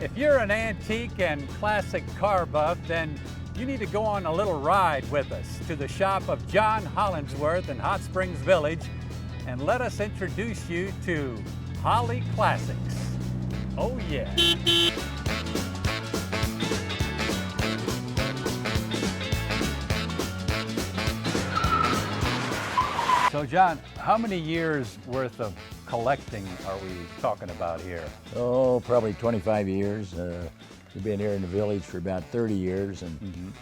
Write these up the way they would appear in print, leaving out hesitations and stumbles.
If you're an antique and classic car buff, then you need to go on a little ride with us to the shop of John Hollingsworth in Hot Springs Village, and let us introduce you to Holly Classics. Oh yeah. So John, how many years worth of collecting are we talking about here? Oh, probably 25 years. We've been here in the village for about 30 years, and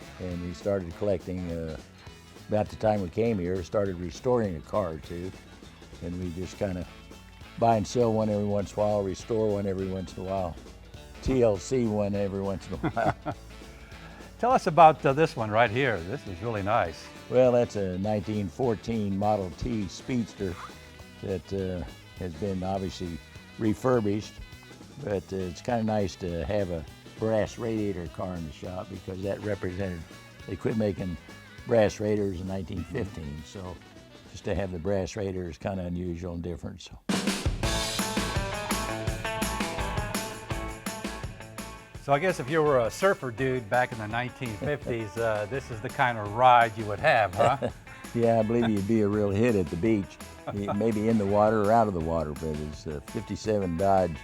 we started collecting about the time we came here, started restoring a car or two, and we just kind of buy and sell one every once in a while, restore one every once in a while, TLC one every once in a while. Tell us about this one right here. This is really nice. Well, that's a 1914 Model T Speedster that has been obviously refurbished, but it's kind of nice to have a brass radiator car in the shop because that represented, they quit making brass radiators in 1915, so just to have the brass radiator is kind of unusual and different. So I guess if you were a surfer dude back in the 1950s, this is the kind of ride you would have, huh? Yeah, I believe you'd be a real hit at the beach, maybe in the water or out of the water, but it's a 57 Dodge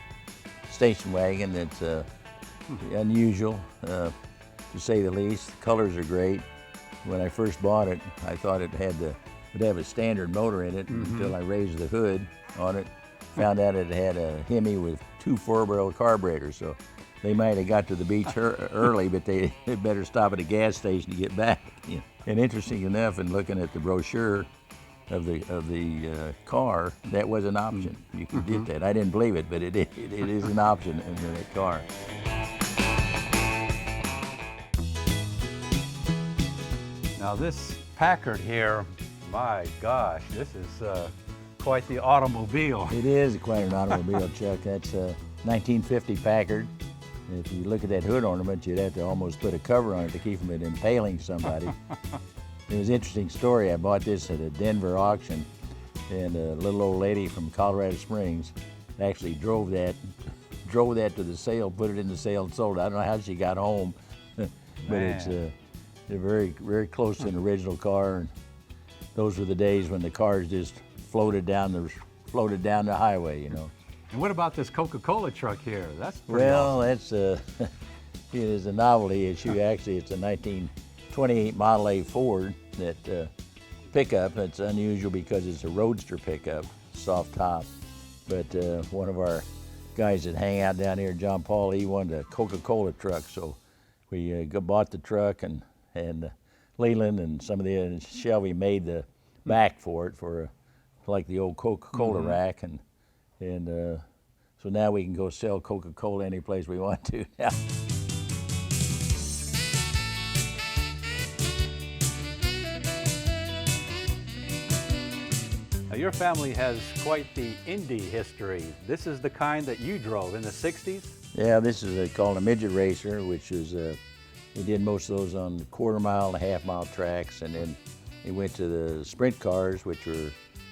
station wagon that's unusual, to say the least. The colors are great. When I first bought it, I thought it would have a standard motor in it until I raised the hood on it. Found out it had a Hemi with 2 4-barrel carburetors, so they might have got to the beach early, but they better stop at a gas station to get back. Yeah. And interesting enough, in looking at the brochure of the car, that was an option. You could get that. I didn't believe it, but it is an option in that car. Now this Packard here, my gosh, this is quite the automobile. It is quite an automobile, Chuck. That's a 1950 Packard. If you look at that hood ornament, you'd have to almost put a cover on it to keep from it impaling somebody. It was an interesting story. I bought this at a Denver auction, and a little old lady from Colorado Springs actually drove that to the sale, put it in the sale, and sold it. I don't know how she got home, but it's very, very close to an original car. And those were the days when the cars just floated down the highway, you know. And what about this Coca-Cola truck here? That's pretty well, awesome. It is a novelty issue. Actually, it's a 1928 Model A Ford that pickup. It's unusual because it's a roadster pickup, soft top. But one of our guys that hang out down here, John Paul, he wanted a Coca-Cola truck, so we bought the truck, and Leland and some of the Shelby made the back for it for like the old Coca-Cola rack, and so now we can go sell Coca-Cola any place we want to now. Now your family has quite the Indy history. This is the kind that you drove in the 60s? Yeah, this is called a midget racer, which is, we did most of those on the quarter-mile and half-mile tracks, and then we went to the sprint cars, which were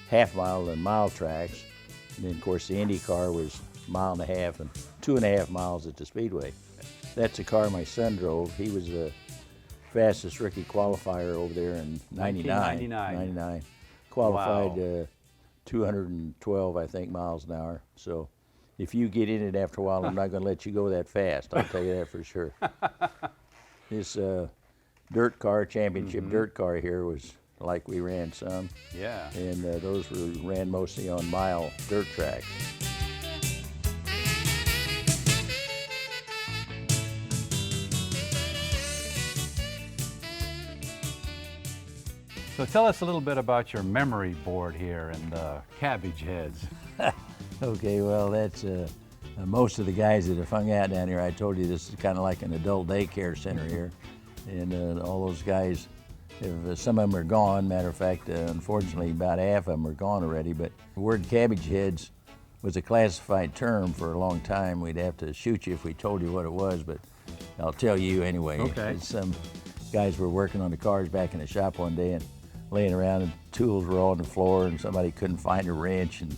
half-mile and mile tracks. And then, of course, the Indy car was 1.5 miles and 2.5 miles at the Speedway. That's the car my son drove. He was the fastest rookie qualifier over there in 99. Qualified 212, I think, miles an hour. So if you get in it after a while, I'm not going to let you go that fast. I'll tell you that for sure. This dirt car, championship dirt car here was like we ran some. Yeah. And those ran mostly on mile dirt tracks. So tell us a little bit about your memory board here and Cabbage Heads. Okay, well, that's most of the guys that have hung out down here. I told you this is kind of like an adult daycare center here. And all those guys, some of them are gone. Matter of fact, unfortunately, about half of them are gone already. But the word Cabbage Heads was a classified term for a long time. We'd have to shoot you if we told you what it was, but I'll tell you anyway. Okay. Some guys were working on the cars back in the shop one day and laying around, and tools were all on the floor, and somebody couldn't find a wrench, and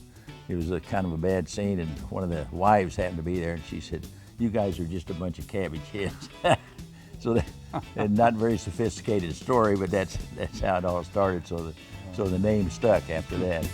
it was a kind of a bad scene. And one of the wives happened to be there, and she said, you guys are just a bunch of cabbage heads. So and not very sophisticated story, but that's how it all started. So the name stuck after that.